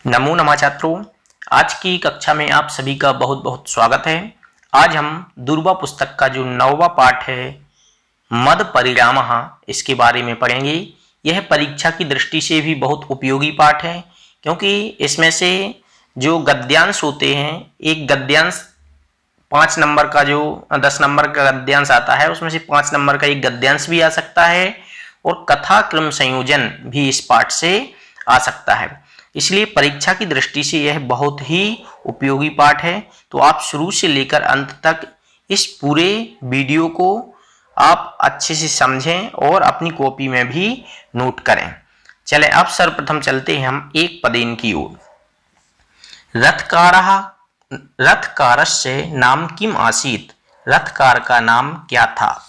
नमो नमः छात्रों, आज की कक्षा में आप सभी का बहुत बहुत स्वागत है। आज हम दुर्वा पुस्तक का जो 9वां पाठ है मद परिणामः, इसके बारे में पढ़ेंगे। यह परीक्षा की दृष्टि से भी बहुत उपयोगी पाठ है, क्योंकि इसमें से जो गद्यांश होते हैं, एक गद्यांश 5 नंबर का जो 10 नंबर का गद्यांश आता है, उसमें से 5 नंबर का एक गद्यांश भी आ सकता है और कथा क्रम संयोजन भी इस पाठ से आ सकता है। इसलिए परीक्षा की दृष्टि से यह बहुत ही उपयोगी पाठ है। तो आप शुरू से लेकर अंत तक इस पूरे वीडियो को आप अच्छे से समझें और अपनी कॉपी में भी नोट करें। चलें अब सर्वप्रथम चलते हैं हम एक पदेन की ओर। रथकारस्य नाम किम आसीत्? रथकार का नाम क्या था?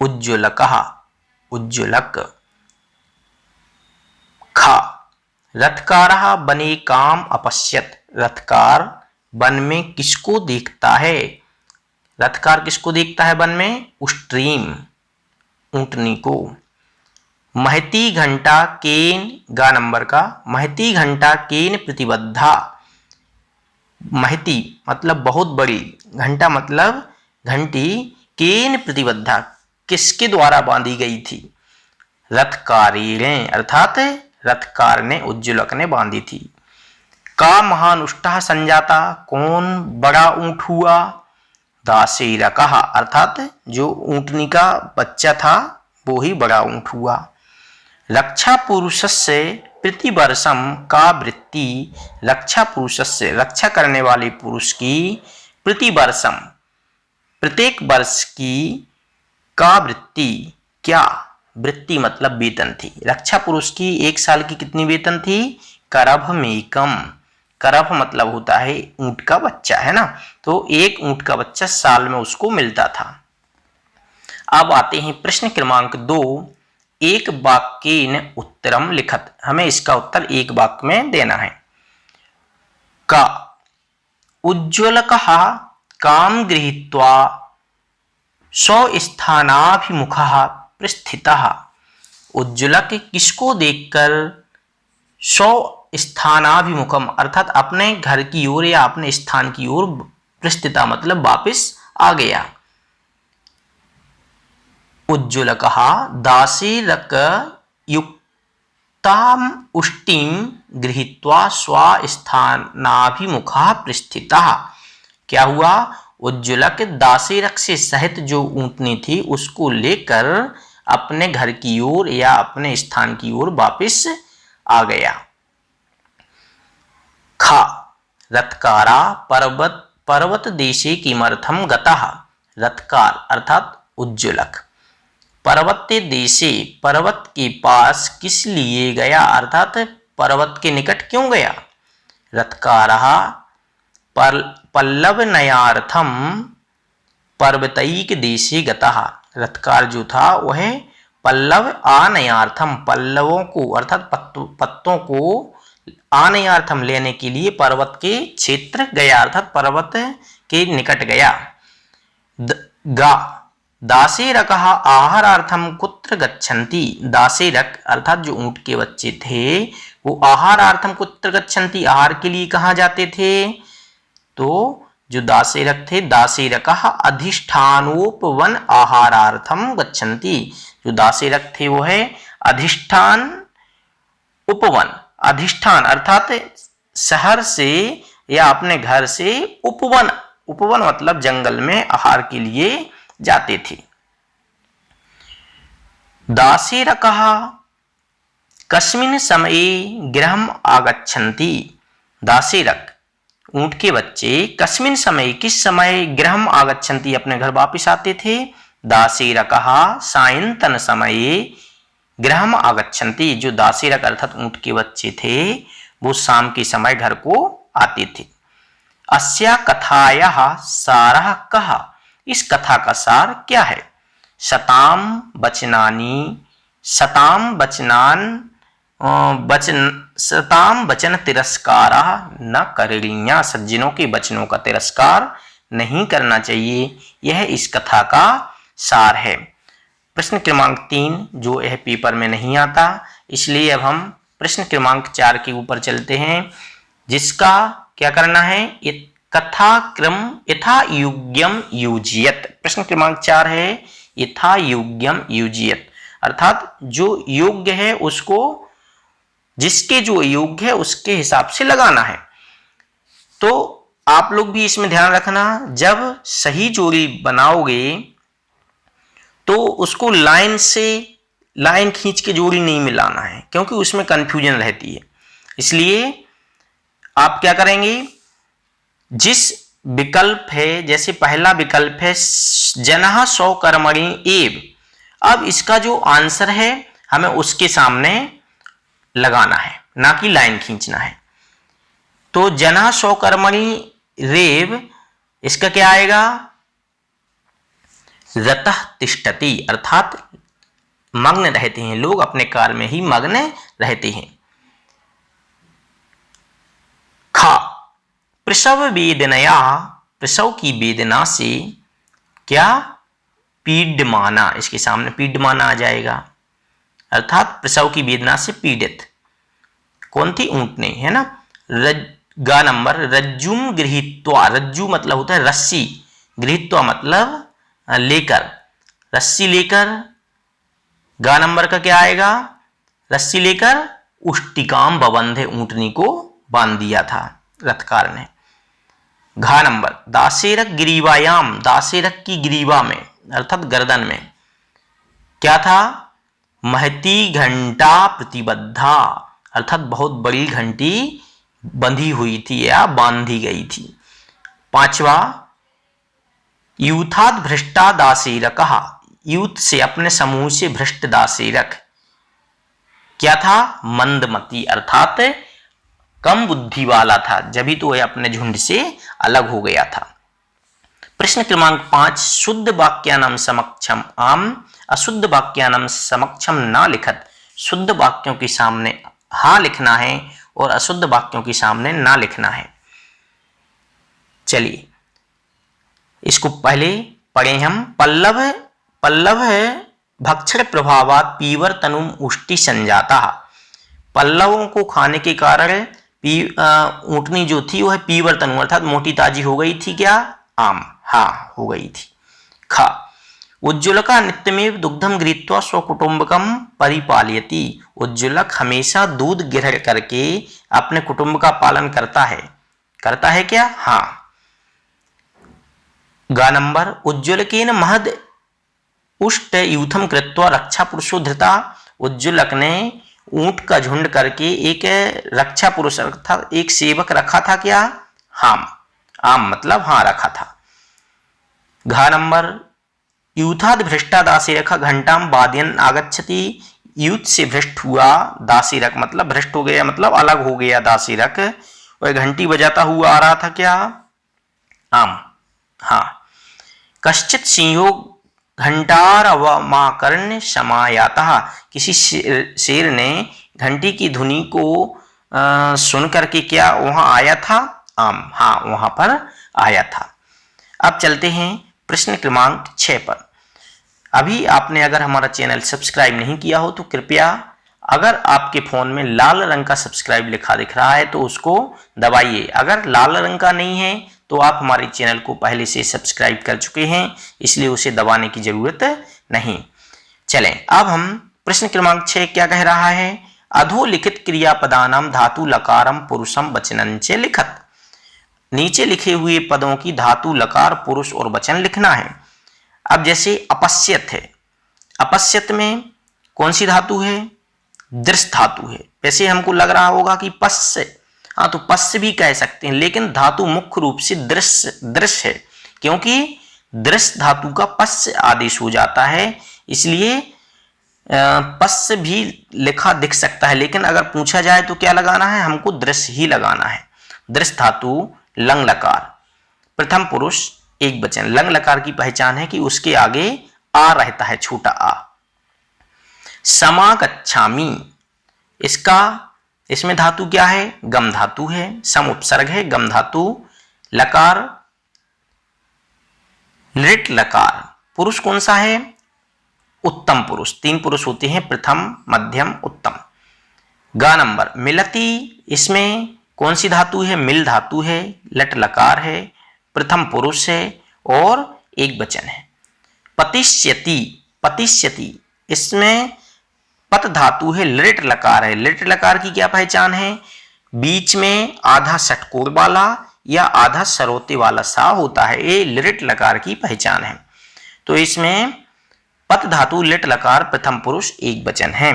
उज्ज्वलकः, उज्ज्वलक। खा, रथकारः बने काम अपश्यत। रथकार वन में किसको देखता है? रथकार किसको देखता है वन में? उष्ट्रीम, ऊंटनी को। महती घंटा केन, गा नंबर का, महती घंटा केन प्रतिबद्धा। महती मतलब बहुत बड़ी, घंटा मतलब घंटी, केन प्रतिबद्धा किसके द्वारा बांधी गई थी? रथकारेण, अर्थात रथकार ने, उज्ज्वलक ने बांधी थी। का महानुष्टः संजाता, कौन बड़ा ऊंट हुआ? दासेरकः, अर्थात जो ऊंटनी का बच्चा था वो ही बड़ा ऊंट हुआ। रक्षा पुरुषस्य प्रतिवर्षम का वृत्ति। रक्षा पुरुषस्य, रक्षा करने वाले पुरुष की, प्रतिवर्षम प्रत्येक वर्ष की, का वृत्ति क्या? वृत्ति मतलब वेतन थी। रक्षा पुरुष की एक साल की कितनी वेतन थी? करभमेकम। करभ मतलब होता है ऊंट का बच्चा, है ना। तो एक ऊंट का बच्चा साल में उसको मिलता था। अब आते हैं प्रश्न क्रमांक 2। एक वाक्येन उत्तरम लिखत। हमें इसका उत्तर एक वाक्य में देना है। का उज्ज्वलकः काम गृहीत्वा स्वस्थानाभिमुखः प्रस्थितः। उज्ज्वलक किसको देखकर स्वस्थानाभिमुखम अर्थात अपने घर की ओर या अपने स्थान की ओर, प्रस्थिता मतलब वापस आ गया। उज्ज्वलकः दासीरक युक्ताम उष्टिम गृहीत्वा स्वस्थानाभिमुखः प्रस्थितः। क्या हुआ? उज्ज्वलक दासीरक से सहित जो ऊंटनी थी उसको लेकर अपने घर की ओर या अपने स्थान की ओर वापस आ गया। खा, रथकारा पर्वत देशे किमर्थम गतः। रथकार अर्थात उज्ज्वलक पर्वत देशे, पर्वत के पास किस लिए गया, अर्थात पर्वत के निकट क्यों गया? रथकारः पल्लवनयार्थम पर्वतैक देशे गतः। रथकार जो था वह पल्लव आनयार्थम, पल्लवों को अर्थात पत्तों को आनयार्थम लेने के लिए पर्वत के क्षेत्र गया, अर्थात पर्वत के निकट गया। गा दासेरकः आहारार्थम कुत्र गच्छन्ति। दासेरक अर्थात जो ऊंट के बच्चे थे वो आहारार्थम कुत्र गच्छन्ति, आहार के लिए कहाँ जाते थे? तो जो दासेरक थे, दासेरकः अधिष्ठानोपवन आहारार्थम गच्छन्ति। जो दासेरक थे वो है अधिष्ठान उपवन, अधिष्ठान अर्थात शहर से या अपने घर से उपवन, उपवन मतलब जंगल में आहार के लिए जाते थे। दासेरकः कस्मिन् समये गृहम् आगच्छन्ति। दासेरक ऊंट के बच्चे कस्मिन् समय, किस समय, गृहम् आगच्छन्ति अपने घर वापस आते थे। दासेरकः सायंतन समये गृहम् आगच्छन्ति। जो दासेरक अर्थात ऊंट के बच्चे थे वो शाम के समय घर को आते थे। अस्या कथायाः सारः कः। इस कथा का सार क्या है? शताम वचनानि, शताम वचन तिरस्कारः न करणीयः। सज्जनों के वचनों का तिरस्कार नहीं करना चाहिए, यह इस कथा का सार है। प्रश्न क्रमांक 3 जो यह पेपर में नहीं आता, इसलिए अब हम प्रश्न क्रमांक 4 के ऊपर चलते हैं, जिसका क्या करना है, कथा क्रम यथा योग्यम युज्यत। प्रश्न क्रमांक 4 है यथा योग्यम युज्यत, अर्थात जो योग्य है उसको, जिसके जो योग्य है उसके हिसाब से लगाना है। तो आप लोग भी इसमें ध्यान रखना, जब सही जोड़ी बनाओगे तो उसको लाइन खींच के जोड़ी नहीं मिलाना है, क्योंकि उसमें कंफ्यूजन रहती है। इसलिए आप क्या करेंगे, जिस विकल्प है, जैसे पहला विकल्प है जनः सौ कर्मणि एव, अब इसका जो आंसर है हमें उसके सामने लगाना है, ना कि लाइन खींचना है। तो जनः सौ कर्मणि रेव, इसका क्या आएगा, रतः तिष्ठति, अर्थात मग्न रहते हैं, लोग अपने कार्य में ही मग्न रहते हैं। खा प्रसव वेदनया, प्रसव की वेदना से क्या, पीडमाना, इसके सामने पीडमाना आ जाएगा, अर्थात प्रसव की वेदना से पीड़ित। कौन थी, ऊंटनी, है ना। गा नंबर रज्जुम गृहीत्वा, रज्जु मतलब होता है रस्सी, गृहीत्वा मतलब लेकर, रस्सी लेकर, गा नंबर का क्या आएगा, रस्सी लेकर उष्टिकाम बबंधे, ऊंटनी को बांध दिया था रथकार ने। घा नंबर दासेरक ग्रीवायाम, दासेरक की ग्रीवा में अर्थात गर्दन में क्या था, महती घंटा प्रतिबद्धा, अर्थात बहुत बड़ी घंटी बंधी हुई थी या बांधी गई थी। पांचवा यूथाद भ्रष्टा दासेरक, यूथ से अपने समूह से भ्रष्ट दासेरक क्या था, मंदमती, अर्थात कम बुद्धि वाला था, जभी तो वह अपने झुंड से अलग हो गया था। प्रश्न क्रमांक 5, शुद्ध वाक्यानाम समक्षम आम अशुद्ध वाक्यानाम समक्षम ना लिखत, शुद्ध वाक्यों के सामने हाँ लिखना है और अशुद्ध वाक्यों के सामने ना लिखना है। चलिए इसको पहले पढ़े हम। पल्लव है भक्षण प्रभावात पीवर तनुम उष्टि संजाता, पल्लवों को खाने के कारण ऊंटनी जो थी वह पीवर तनु अर्थात मोटी ताजी हो गई थी, क्या, आम, हाँ हो गई थी। खा उज्ज्वलका नित्यमेव दुग्धम गृहीत्वा स्वकुटुंबकम परिपालयति, उज्ज्वलक हमेशा दूध ग्रहण करके अपने कुटुंब का पालन करता है क्या, हाँ। गा नंबर उज्ज्वलकेन महद उष्ट यूथम कृत्वा रक्षा पुरुषो धृता, उज्ज्वलक ने ऊंट का झुंड करके एक रक्षा पुरुष अर्थात एक सेवक रखा था, क्या, हाम, आम मतलब हाँ रखा था। घा नंबर यूथाद भ्रष्टा दासेरक घंटाम वादयन आगच्छति, यूथ से भ्रष्ट हुआ दासेरक मतलब भ्रष्ट हो गया मतलब अलग हो गया दासेरक, वह घंटी बजाता हुआ आ रहा था, क्या, आम, हाँ। कश्चित सिंहो घंटार अवमाकर्ण समायाता, किसी शेर ने घंटी की धुनी को सुन करके क्या वहां आया था, आम, हाँ वहां पर आया था। अब चलते हैं प्रश्न क्रमांक 6 पर। अभी आपने अगर हमारा चैनल सब्सक्राइब नहीं किया हो तो कृपया, अगर आपके फोन में लाल रंग का सब्सक्राइब लिखा दिख रहा है तो उसको दबाइए, अगर लाल रंग का नहीं है तो आप हमारे चैनल को पहले से सब्सक्राइब कर चुके हैं, इसलिए उसे दबाने की जरूरत नहीं। चलें अब हम प्रश्न क्रमांक 6 क्या कह रहा है, अधोलिखित क्रियापदानाम धातु लकारम पुरुषम वचनंच लिखत, नीचे लिखे हुए पदों की धातु लकार पुरुष और वचन लिखना है। अब जैसे अपश्यत है, अपश्यत में कौन सी धातु है, दृश्य धातु है। वैसे हमको लग रहा होगा कि पश्य, हाँ तो पश्य भी कह सकते हैं, लेकिन धातु मुख्य रूप से दृश्य है, क्योंकि दृश्य धातु का पश्य आदेश हो जाता है, इसलिए पश्य भी लिखा दिख सकता है, लेकिन अगर पूछा जाए तो क्या लगाना है, हमको दृश्य ही लगाना है। दृश्य धातु लंग लकार, प्रथम पुरुष एक वचन, लंग लकार की पहचान है कि उसके आगे आ रहता है, छोटा आ। समागच्छामि, इसमें धातु क्या है, गम धातु है, सम उपसर्ग है, गम धातु, लकार लिट लकार, पुरुष कौन सा है, उत्तम पुरुष, 3 पुरुष होते हैं, प्रथम मध्यम उत्तम। गा नंबर मिलती, इसमें कौन सी धातु है? मिल धातु है, लट लकार है, प्रथम पुरुष है और एक वचन है। पतिष्यति, पतिष्यति, इसमें पत धातु है, लिट लकार है। लिट लकार की क्या पहचान है? बीच में आधा षटकोण वाला या आधा सरोते वाला सा होता है, ये लिट लकार की पहचान है। तो इसमें पत धातु लिट लकार प्रथम पुरुष एक वचन है।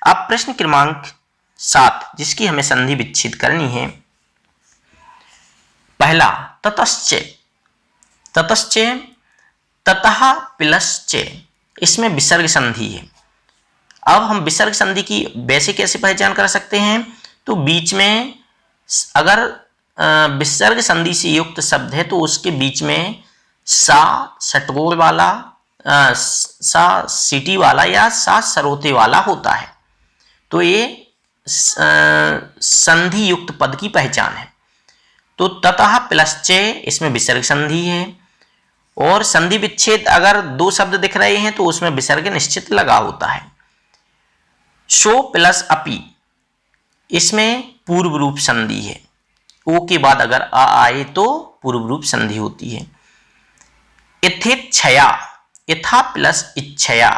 अब प्रश्न क्रमांक 7 जिसकी हमें संधि विच्छेद करनी है। पहला ततश्च, ततश्च, ततः प्लश्च, इसमें विसर्ग संधि है। अब हम विसर्ग संधि की वैसे कैसे पहचान कर सकते हैं? तो बीच में अगर विसर्ग संधि से युक्त शब्द है तो उसके बीच में सा षटकोण वाला, सा सीटी वाला या सा सरोते वाला होता है, तो ये संधि युक्त पद की पहचान है। तो ततः प्लश्च, इसमें विसर्ग संधि है। और संधि विच्छेद अगर दो शब्द दिख रहे हैं तो उसमें विसर्ग निश्चित लगा होता है। शो प्लस अपि, इसमें पूर्व रूप संधि है। ओ के बाद अगर आ आए तो पूर्व रूप संधि होती है। यथेच्छया, यथा प्लस इच्छया,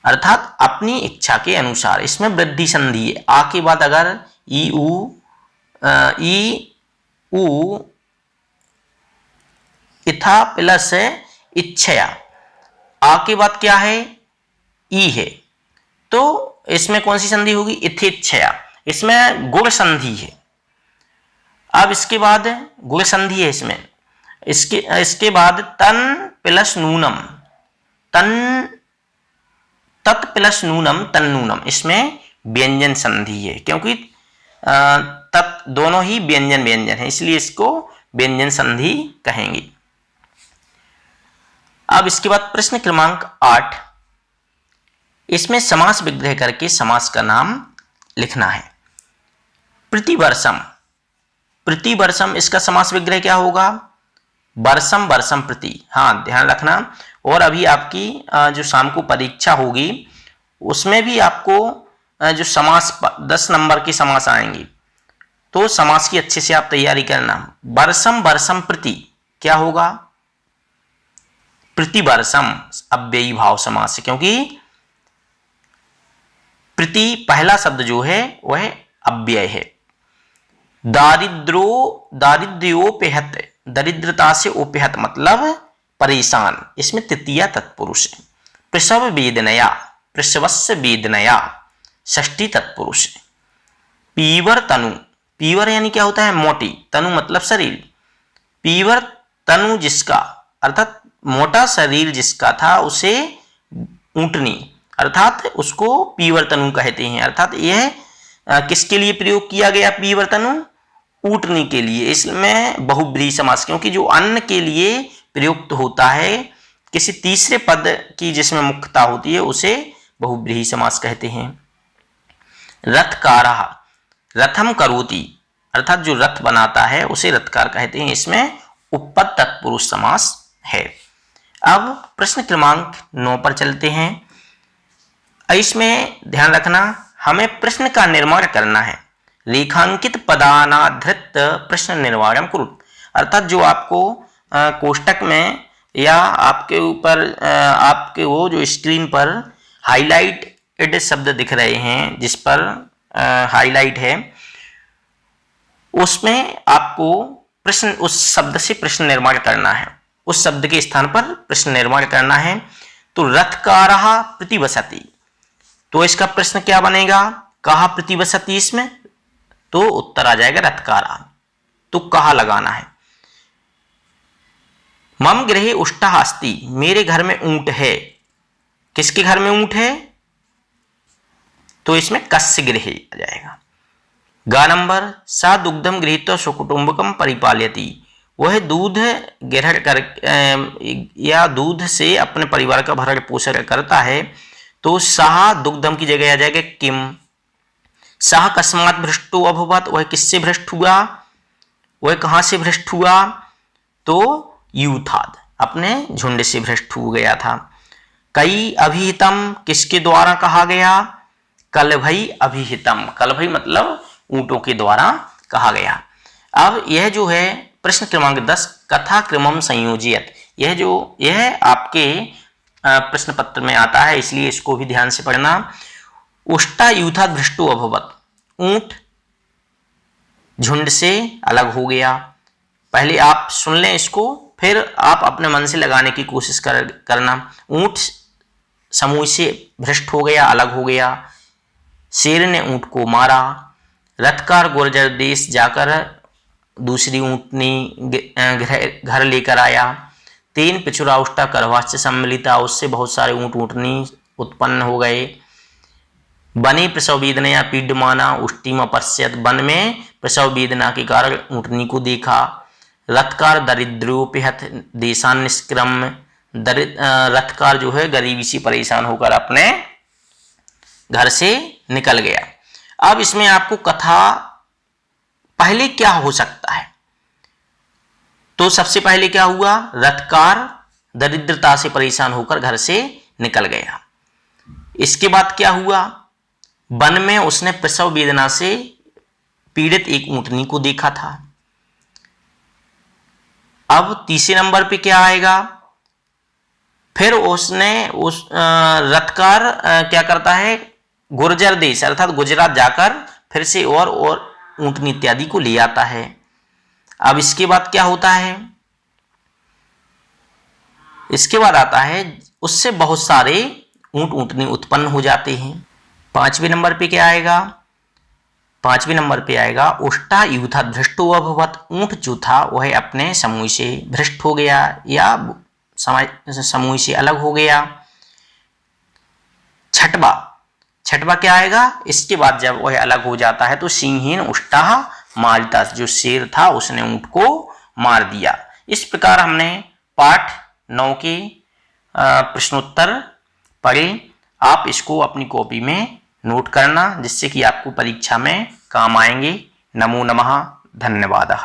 अर्थात अपनी इच्छा के अनुसार, इसमें वृद्धि संधि है। आ के बाद अगर ई उ यथा प्लस इच्छया, आ के बाद क्या है? ई है, तो इसमें कौन सी संधि होगी? यथेच्छया, इसमें गुण संधि है। अब इसके बाद गुण संधि है इसमें, इसके बाद तन प्लस नूनम, तन, तत् प्लस नूनम तन्नूनम, इसमें व्यंजन संधि है, क्योंकि तत् दोनों ही व्यंजन व्यंजन है, इसलिए इसको व्यंजन संधि कहेंगे। अब इसके बाद प्रश्न क्रमांक 8, इसमें समास विग्रह करके समास का नाम लिखना है। प्रतिवर्षम, प्रतिवर्षम, इसका समास विग्रह क्या होगा? वर्षम वर्षम प्रति, हाँ ध्यान रखना। और अभी आपकी जो शाम को परीक्षा होगी उसमें भी आपको जो समास 10 नंबर की समास आएंगी, तो समास की अच्छे से आप तैयारी करना। वर्षम वर्षम प्रति क्या होगा? प्रतिवर्षम अव्ययी भाव समास है, क्योंकि प्रति पहला शब्द जो है वह अव्यय है। दारिद्रो, दारिद्र्योपेहत, दरिद्रता से ओपेहत मतलब परेशान, इसमें तृतीया तत्पुरुष है। प्रसव वेदनया, प्रसवस्य वेदनया षष्ठी तत्पुरुष है। पीवर तनु, पीवर यानी क्या होता है? मोटी, तनु मतलब शरीर। पीवर तनु जिसका, अर्थात मोटा शरीर जिसका था उसे ऊंटनी, अर्थात उसको पीवर तनु कहते हैं। अर्थात यह किसके लिए प्रयोग किया गया? पीवर तनु, ऊंटनी के लिए। इसमें बहुब्रीहि समास, क्योंकि जो अन्न के लिए प्रयुक्त होता है किसी तीसरे पद की जिसमें मुख्यता होती है उसे बहुब्रीहि समास कहते हैं। रथकारः, रथम करोति, अर्थात जो रथ बनाता है उसे रथकार कहते हैं, इसमें उपपद तत्पुरुष समास है। अब प्रश्न क्रमांक 9 पर चलते हैं। इसमें ध्यान रखना, हमें प्रश्न का निर्माण करना है। रेखांकित पदानाधृत प्रश्न निर्माणम कुरुत, अर्थात जो आपको कोष्टक में या आपके ऊपर आपके वो जो स्क्रीन पर हाईलाइटेड शब्द दिख रहे हैं जिस पर हाईलाइट है, उसमें आपको प्रश्न, उस शब्द से प्रश्न निर्माण करना है, उस शब्द के स्थान पर प्रश्न निर्माण करना है। तो रथकारः प्रतिवसति, तो इसका प्रश्न क्या बनेगा? कहाँ प्रतिवसति, इसमें तो उत्तर आ जाएगा रथकारः, तो कहाँ लगाना है। मम गृहे उष्टः अस्ति, मेरे घर में ऊंट है। किसके घर में ऊंट है? तो इसमें कस्य गृहे आ जाएगा। गा नंबर सा दुग्धम गृहीत्वा स्वकुटुंबकम परिपालयति, वह दूध ग्रहण कर या दूध से अपने परिवार का भरण पोषण करता है। तो सहा दुग्धम की जगह आ जाएगा किम। सह कस्मात् भ्रष्टो अभवत्, वह किससे भ्रष्ट हुआ? वह कहाँ से भ्रष्ट हुआ? तो यूथाद, अपने झुंड से भ्रष्ट हो गया था। कई अभिहितम, किसके द्वारा कहा गया? कलभई अभिहितम, कलभई मतलब ऊंटों के द्वारा कहा गया। अब यह जो है प्रश्न क्रमांक 10, कथा क्रमम संयोजित, यह आपके प्रश्न पत्र में आता है, इसलिए इसको भी ध्यान से पढ़ना। उष्टा यूथा भ्रष्टो अभवत, ऊंट झुंड से अलग हो गया। पहले आप सुन लें इसको, फिर आप अपने मन से लगाने की कोशिश करना। ऊंट समूह से भ्रष्ट हो गया, अलग हो गया। शेर ने ऊंट को मारा। रथकार गुर्जर देश जाकर दूसरी ऊंटनी घर लेकर आया। तीन पिछुरा उष्टा करवाश्च सम्मिलिता, उससे बहुत सारे ऊंट ऊंटनी उत्पन्न हो गए। बने प्रसव वेदना या पीडमाना उष्टिम अपश्यत, वन में प्रसव वेदना के कारण ऊंटनी को देखा। रथकार दरिद्रोपिहत देशान निष्क्रम, रथकार जो है गरीबी से परेशान होकर अपने घर से निकल गया। अब इसमें आपको कथा पहले क्या हो सकता है, तो सबसे पहले क्या हुआ, रथकार दरिद्रता से परेशान होकर घर से निकल गया। इसके बाद क्या हुआ, वन में उसने प्रसव वेदना से पीड़ित एक ऊंटनी को देखा था। अब तीसरे नंबर पे क्या आएगा, फिर उसने उस रथकार क्या करता है, गुर्जर देश अर्थात गुजरात जाकर फिर से और ऊंटनी इत्यादि को ले आता है। अब इसके बाद क्या होता है, इसके बाद आता है उससे बहुत सारे ऊंट ऊंटनी उत्पन्न हो जाते हैं। पांचवें नंबर पे क्या आएगा, पांचवें नंबर पे आएगा उष्टा यूथा भ्रष्टो अभवत, ऊंट जो था वह अपने समूह से भ्रष्ट हो गया या समूह से अलग हो गया। छठवा क्या आएगा, इसके बाद जब वह अलग हो जाता है तो सिंहीन उष्टा मारिता, जो शेर था उसने ऊंट को मार दिया। इस प्रकार हमने पाठ 9 के प्रश्नोत्तर पढ़े। आप इसको अपनी कॉपी में नोट करना, जिससे कि आपको परीक्षा में काम आएंगे। नमो नमः, धन्यवाद।